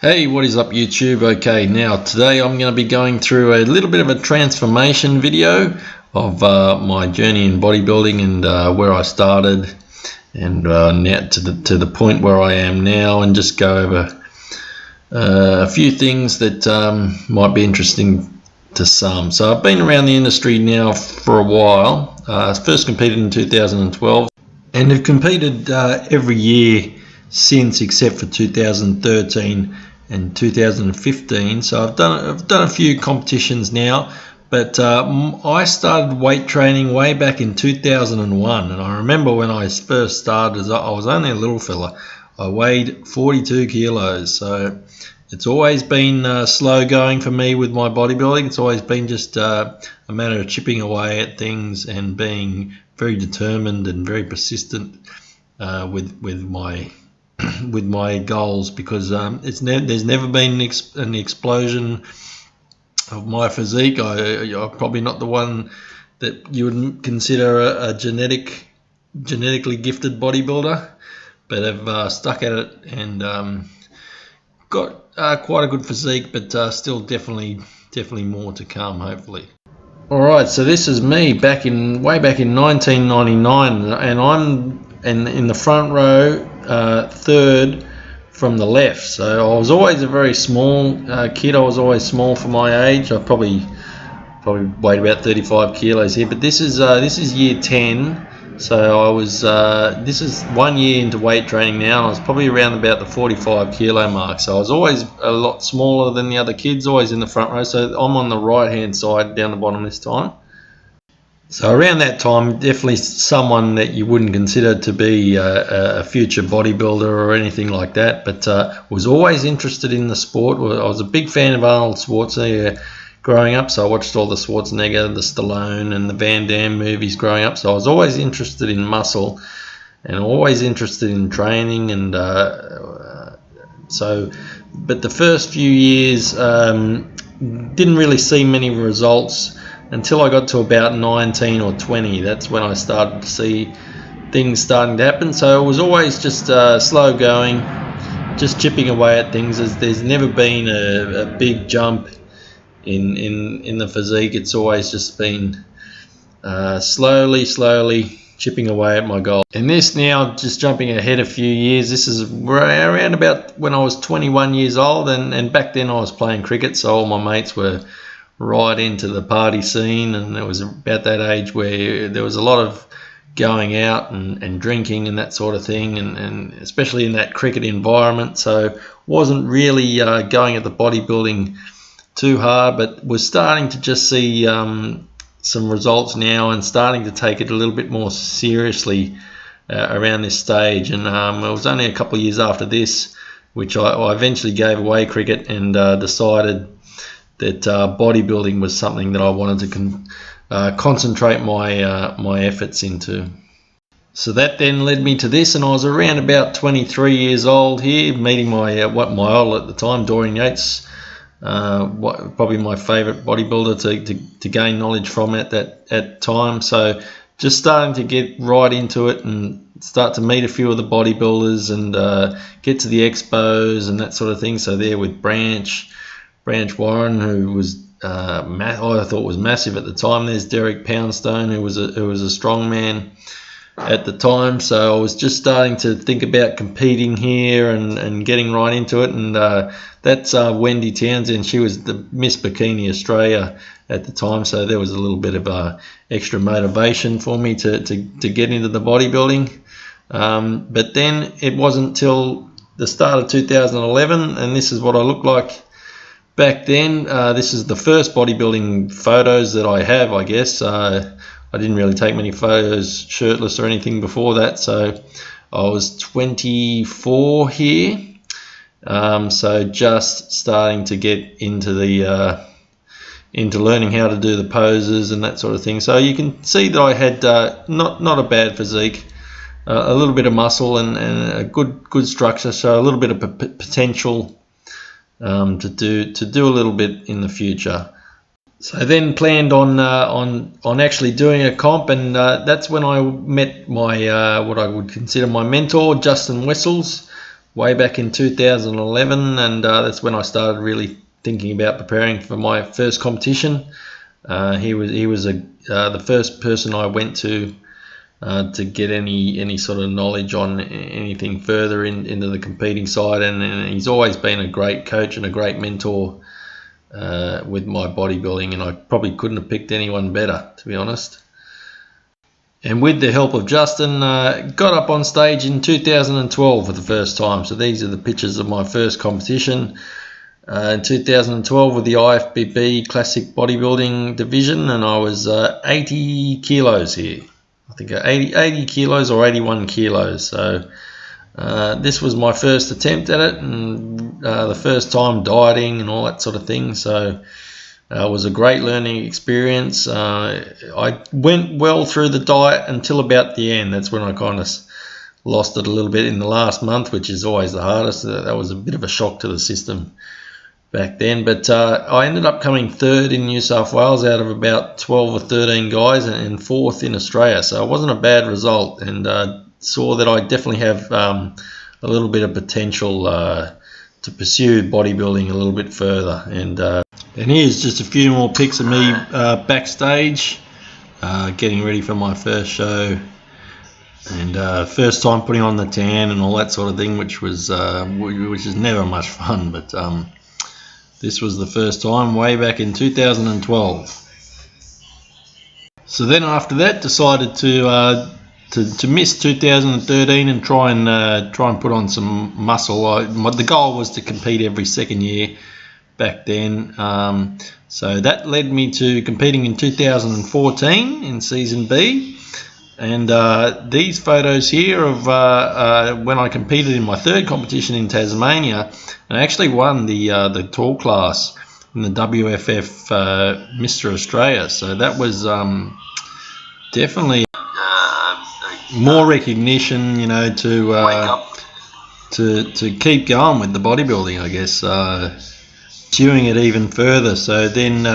Hey, what is up YouTube? Okay, now today I'm going to be going through a little bit of a transformation video of my journey in bodybuilding and where I started and now to the point where I am now, and just go over a few things that might be interesting to some. So I've been around the industry now for a while. First competed in 2012 and have competed every year since, except for 2013 and 2015. So I've done a few competitions now, but I started weight training way back in 2001, and I remember when I first started, I was only a little fella. I weighed 42 kilos, so it's always been slow going for me with my bodybuilding. It's always been just a matter of chipping away at things and being very determined and very persistent with my goals, because there's never been an explosion of my physique. I'm probably not the one that you would consider a genetically gifted bodybuilder, but I've stuck at it and got quite a good physique, but still definitely more to come, hopefully. Alright, so this is me way back in 1999, and I'm in the front row, third from the left. So I was always a very small kid. I was always small for my age. I probably weighed about 35 kilos here, but this is year 10. So I was this is 1 year into weight training now, and I was probably around about the 45 kilo mark. So I was always a lot smaller than the other kids, always in the front row. So I'm on the right hand side down the bottom this time. So around that time, definitely someone that you wouldn't consider to be a future bodybuilder or anything like that, but was always interested in the sport. I was a big fan of Arnold Schwarzenegger growing up, so I watched all the Schwarzenegger, the Stallone and the Van Damme movies growing up. So I was always interested in muscle and always interested in training, and but the first few years didn't really see many results until I got to about 19 or 20. That's when I started to see things starting to happen. So it was always just slow going, just chipping away at things. There's never been a big jump in the physique. It's always just been slowly chipping away at my goal. And this now, just jumping ahead a few years, this is around about when I was 21 years old, and back then I was playing cricket, so all my mates were right into the party scene, and it was about that age where there was a lot of going out and drinking and that sort of thing, and especially in that cricket environment. So wasn't really going at the bodybuilding too hard, but was starting to just see some results now, and starting to take it a little bit more seriously around this stage. And it was only a couple of years after this which I eventually gave away cricket and decided that bodybuilding was something that I wanted to concentrate my efforts into. So that then led me to this, and I was around about 23 years old here, meeting my idol at the time, Dorian Yates, probably my favourite bodybuilder to gain knowledge from at that time. So just starting to get right into it and start to meet a few of the bodybuilders and get to the expos and that sort of thing. So there with Branch Warren, who was I thought was massive at the time. There's Derek Poundstone, who was a strong man at the time. So I was just starting to think about competing here and getting right into it. And that's Wendy Townsend. She was the Miss Bikini Australia at the time. So there was a little bit of extra motivation for me to get into the bodybuilding. But then it wasn't till the start of 2011, and this is what I looked like back then. This is the first bodybuilding photos that I have, I guess. I didn't really take many photos shirtless or anything before that. So I was 24 here. So just starting to get into into learning how to do the poses and that sort of thing. So you can see that I had not a bad physique, a little bit of muscle and a good structure. So a little bit of potential to do a little bit in the future. So I then planned on actually doing a comp, and that's when I met my what I would consider my mentor, Justin Wessels, way back in 2011, and that's when I started really thinking about preparing for my first competition. He was the first person I went to get any sort of knowledge on anything further into the competing side, and he's always been a great coach and a great mentor with my bodybuilding, and I probably couldn't have picked anyone better, to be honest. And with the help of Justin, got up on stage in 2012 for the first time. So these are the pictures of my first competition in 2012 with the IFBB Classic Bodybuilding division, and I was 80 kilos here. I think 80 kilos or 81 kilos. So this was my first attempt at it, and the first time dieting and all that sort of thing. So it was a great learning experience. I went well through the diet until about the end. That's when I kind of lost it a little bit in the last month, which is always the hardest. That was a bit of a shock to the system back then. But I ended up coming third in New South Wales out of about 12 or 13 guys, and fourth in Australia. So it wasn't a bad result, and saw that I definitely have a little bit of potential to pursue bodybuilding a little bit further. And here's just a few more pics of me backstage, getting ready for my first show, and first time putting on the tan and all that sort of thing, which is never much fun. But this was the first time way back in 2012. So then after that, decided to miss 2013 and try and put on some muscle. The goal was to compete every second year back then, so that led me to competing in 2014 in season B, and these photos here of when I competed in my third competition in Tasmania, and I actually won the tall class in the WFF Mr. Australia. So that was definitely more recognition, you know, to keep going with the bodybuilding, I guess. Pursuing it even further. So then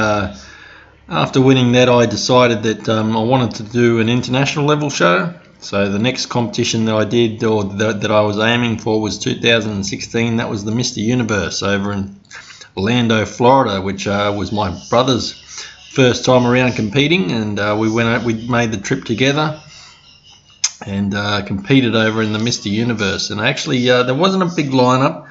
after winning that, I decided that I wanted to do an international level show. So the next competition that I did, or that I was aiming for, was 2016. That was the Mr. Universe over in Orlando, Florida, which was my brother's first time around competing, and we made the trip together and competed over in the Mr. Universe. And actually there wasn't a big lineup.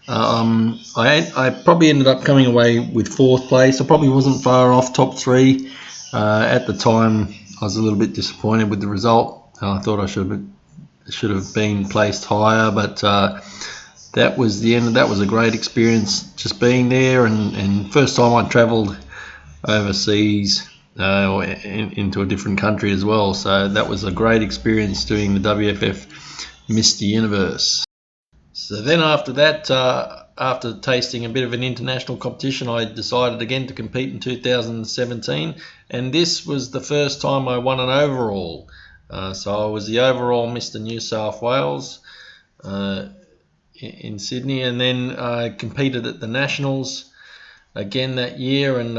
I probably ended up coming away with fourth place. I probably wasn't far off top three. At the time, I was a little bit disappointed with the result. I thought I should have been placed higher, but that was the end. That was a great experience, just being there, and first time I travelled overseas or into a different country as well. So that was a great experience doing the WFF Mr. Universe. So then after that, after tasting a bit of an international competition, I decided again to compete in 2017, and this was the first time I won an overall. So I was the overall Mr. New South Wales in Sydney, and then I competed at the Nationals again that year, and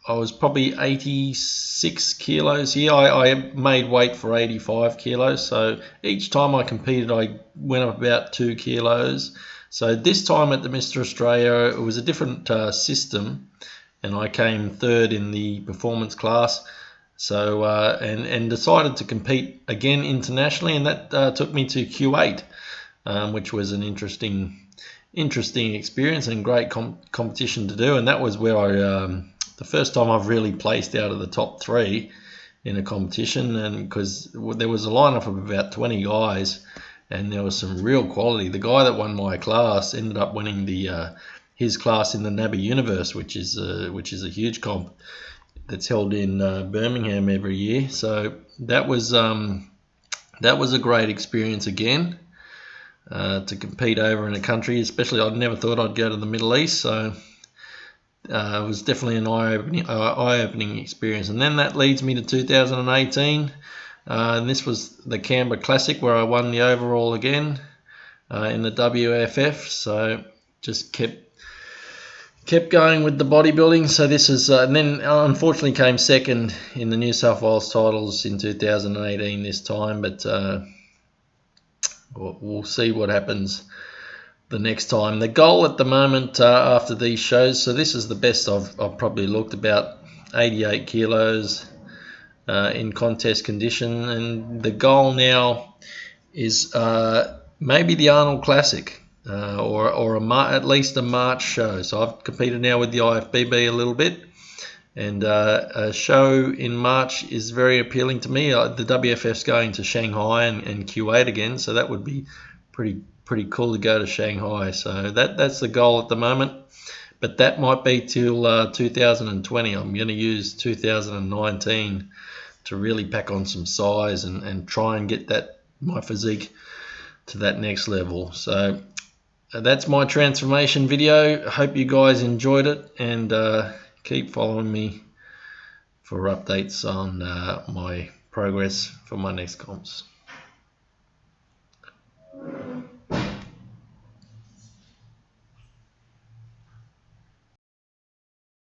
I was probably 86 kilos here. I made weight for 85 kilos. So each time I competed, I went up about 2 kilos. So this time at the Mr. Australia, it was a different system, and I came third in the performance class. So and decided to compete again internationally, and that took me to Q8, which was an interesting experience and great competition to do. And that was where I the first time I've really placed out of the top three in a competition, and because there was a lineup of about 20 guys, and there was some real quality. The guy that won my class ended up winning his class in the NABBA Universe, which is a huge comp that's held in Birmingham every year. So that was a great experience again, to compete over in a country, especially I never thought I'd go to the Middle East. So it was definitely an eye-opening experience. And then that leads me to 2018, and this was the Canberra Classic, where I won the overall again in the WFF. So just kept going with the bodybuilding. So this is and then unfortunately came second in the New South Wales titles in 2018 this time, but we'll see what happens the next time. The goal at the moment after these shows, so this is the best I've probably looked, about 88 kilos in contest condition, and the goal now is maybe the Arnold Classic or at least a March show. So I've competed now with the IFBB a little bit, and a show in March is very appealing to me. The WFF's going to Shanghai and Kuwait again, so that would be pretty cool to go to Shanghai. So that's the goal at the moment, but that might be till 2020. I'm going to use 2019 to really pack on some size and try and get my physique to that next level. So that's my transformation video. I hope you guys enjoyed it, and keep following me for updates on my progress for my next comps.